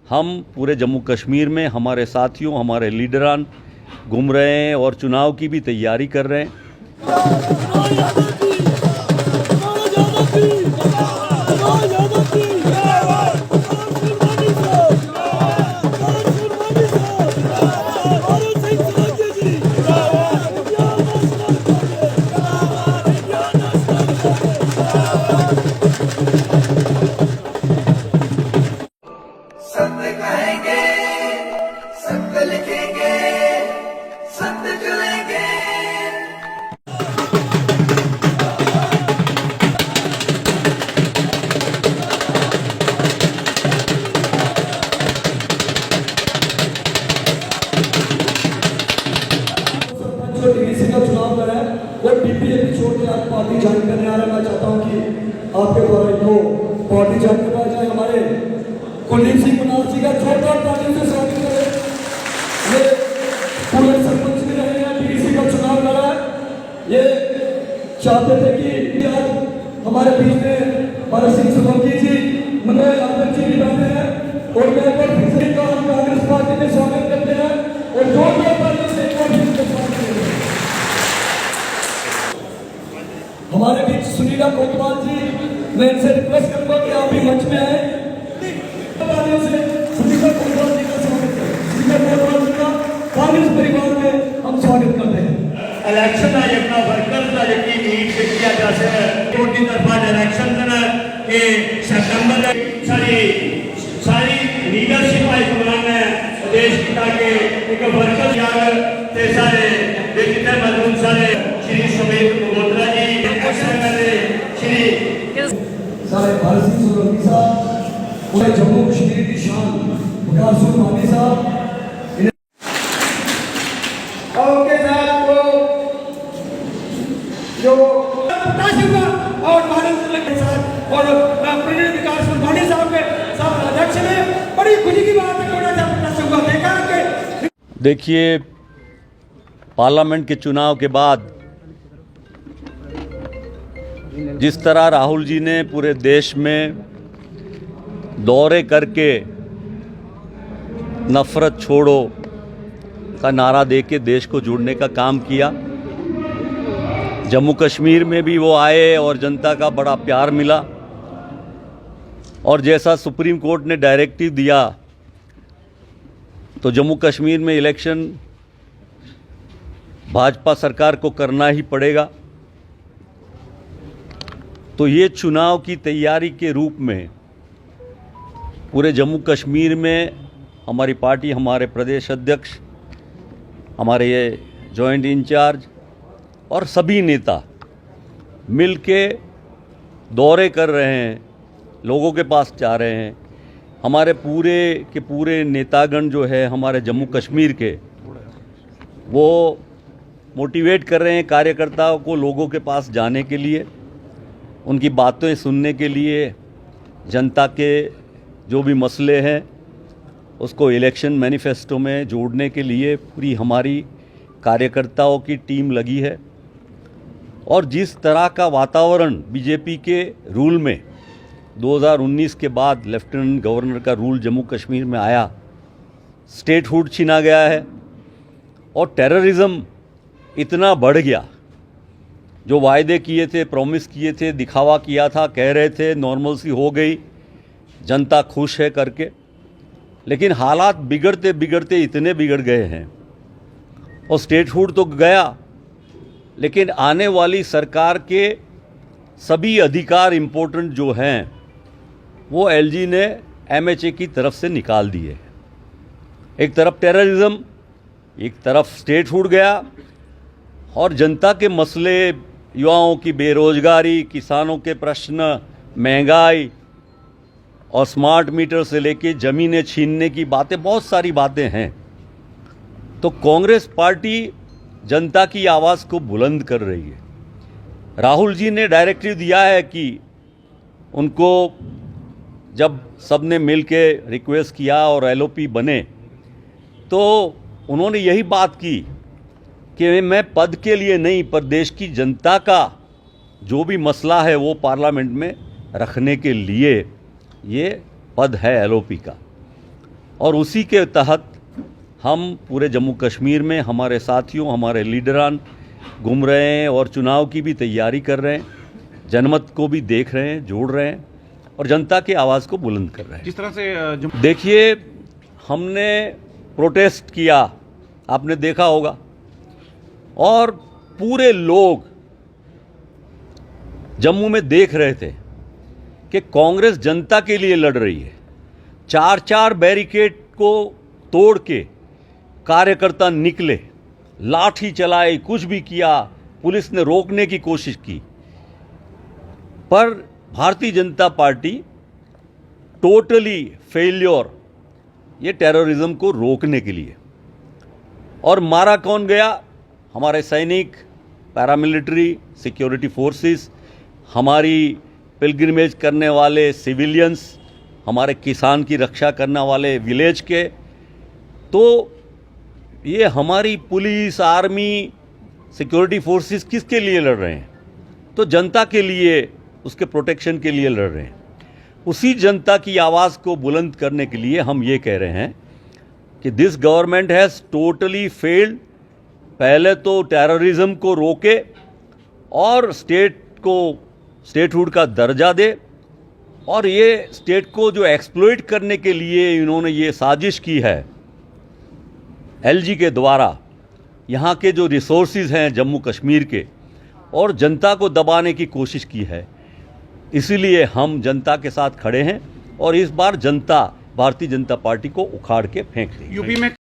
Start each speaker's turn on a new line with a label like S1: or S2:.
S1: हम पूरे जम्मू कश्मीर में हमारे साथियों, हमारे लीडरान घूम रहे हैं और चुनाव की भी तैयारी कर रहे हैं।
S2: सत्य कहेंगे, सत्य लिखेंगे, सत्य चलेंगे।
S3: जो डीवीसी का चुनाव कर रहे हैं वो बीपीएपी छोड़ के आप पार्टी ज्वाइन करने आ रहे हैं। मैं चाहता हूँ कि आपके द्वारा इनको पार्टी ज्वाइन करवाया जाए। हमारे कुलदीप सिंह कुनाल जी का जोरदार तालियों से स्वागत करें। ये पूरे सरपंच भी रहे हैं, डीवीसी का चुनाव लड़ा है। ये चाहते थे कि आज हमारे बीच में भरत सिंह सोलंकी जी, मनोज यादव जी भी बैठे हैं और मैं एक बार फिर से इनका हम कांग्रेस पार्टी में स्वागत करते हैं और जोरदार तालियों से एक बार फिर से स्वागत करते हैं। हमारे बीच सुनीला कोतवाल जी, मैं इनसे रिक्वेस्ट करूंगा कि आप भी मंच में आए। सुनीला कोतवाल जी का स्वागत करें। सुनीला कोतवाल जी का कांग्रेस परिवार में हम स्वागत करते हैं।
S4: इलेक्शन का जितना वर्कर्स का जितनी नीड से किया जा सके कोर्ट की तरफा डायरेक्शन देना कि सितंबर सारी लीडरशिप आई कमान है देश की ताकि एक वर्कर यार ते सारे जितने मजदूर सारे श्री सुमेश मल्होत्रा जी श्री
S3: सारे भरत सिंह सोलंकी साहब, पूरे जम्मू कश्मीर की शान विकास मानी साहब,
S4: उनके साथ वो जो और मानव के साथ और प्रेरित विकास मानी साहब के साथ अध्यक्ष में बड़ी खुशी की बात है। थोड़ा सा देखा कि
S1: देखिए, पार्लियामेंट के चुनाव के बाद जिस तरह राहुल जी ने पूरे देश में दौरे करके नफरत छोड़ो का नारा देके देश को जोड़ने का काम किया, जम्मू कश्मीर में भी वो आए और जनता का बड़ा प्यार मिला। और जैसा सुप्रीम कोर्ट ने डायरेक्टिव दिया तो जम्मू कश्मीर में इलेक्शन भाजपा सरकार को करना ही पड़ेगा। तो ये चुनाव की तैयारी के रूप में पूरे जम्मू कश्मीर में हमारी पार्टी, हमारे प्रदेश अध्यक्ष, हमारे ये जॉइंट इंचार्ज और सभी नेता मिलके दौरे कर रहे हैं, लोगों के पास जा रहे हैं। हमारे पूरे के पूरे नेतागण जो है हमारे जम्मू कश्मीर के, वो मोटिवेट कर रहे हैं कार्यकर्ताओं को लोगों के पास जाने के लिए, उनकी बातें सुनने के लिए, जनता के जो भी मसले हैं उसको इलेक्शन मैनिफेस्टो में जोड़ने के लिए पूरी हमारी कार्यकर्ताओं की टीम लगी है। और जिस तरह का वातावरण बीजेपी के रूल में 2019 के बाद लेफ्टिनेंट गवर्नर का रूल जम्मू कश्मीर में आया, स्टेटहुड छीना गया है और टेररिज्म इतना बढ़ गया। जो वायदे किए थे, प्रॉमिस किए थे, दिखावा किया था, कह रहे थे नॉर्मलसी हो गई, जनता खुश है करके, लेकिन हालात बिगड़ते बिगड़ते इतने बिगड़ गए हैं। और स्टेटहुड तो गया, लेकिन आने वाली सरकार के सभी अधिकार इम्पोर्टेंट जो हैं वो एलजी ने एमएचए की तरफ से निकाल दिए। एक तरफ टेररिज्म, एक तरफ स्टेटहुड गया और जनता के मसले, युवाओं की बेरोजगारी, किसानों के प्रश्न, महंगाई और स्मार्ट मीटर से लेके ज़मीनें छीनने की बातें, बहुत सारी बातें हैं। तो कांग्रेस पार्टी जनता की आवाज़ को बुलंद कर रही है। राहुल जी ने डायरेक्टिव दिया है कि उनको जब सबने मिल के रिक्वेस्ट किया और एलओपी बने तो उन्होंने यही बात की कि मैं पद के लिए नहीं, पर देश की जनता का जो भी मसला है वो पार्लियामेंट में रखने के लिए ये पद है एलओपी का। और उसी के तहत हम पूरे जम्मू कश्मीर में हमारे साथियों, हमारे लीडरान घूम रहे हैं और चुनाव की भी तैयारी कर रहे हैं, जनमत को भी देख रहे हैं, जोड़ रहे हैं और जनता की आवाज़ को बुलंद कर रहे हैं।
S5: जिस तरह से
S1: देखिए, हमने प्रोटेस्ट किया, आपने देखा होगा, और पूरे लोग जम्मू में देख रहे थे कि कांग्रेस जनता के लिए लड़ रही है। 4-4 बैरिकेड को तोड़ के कार्यकर्ता निकले, लाठी चलाई, कुछ भी किया, पुलिस ने रोकने की कोशिश की, पर Bharatiya Janata party totally failure ये टेररिज्म को रोकने के लिए। और मारा कौन गया? हमारे सैनिक, पैरामिलिट्री, सिक्योरिटी फोर्सेस, हमारी पिलग्रिमेज करने वाले सिविलियंस, हमारे किसान की रक्षा करने वाले विलेज के। तो ये हमारी पुलिस, आर्मी, सिक्योरिटी फोर्सेस किसके लिए लड़ रहे हैं? तो जनता के लिए, उसके प्रोटेक्शन के लिए लड़ रहे हैं। उसी जनता की आवाज़ को बुलंद करने के लिए हम ये कह रहे हैं कि this government has totally failed. पहले तो टेररिज्म को रोके और स्टेट को स्टेटहुड का दर्जा दे, और ये स्टेट को जो एक्सप्लॉइट करने के लिए इन्होंने ये साजिश की है एलजी के द्वारा, यहाँ के जो रिसोर्सेज हैं जम्मू कश्मीर के, और जनता को दबाने की कोशिश की है। इसीलिए हम जनता के साथ खड़े हैं और इस बार जनता भारतीय जनता पार्टी को उखाड़ के फेंक देगी।
S5: यूपी में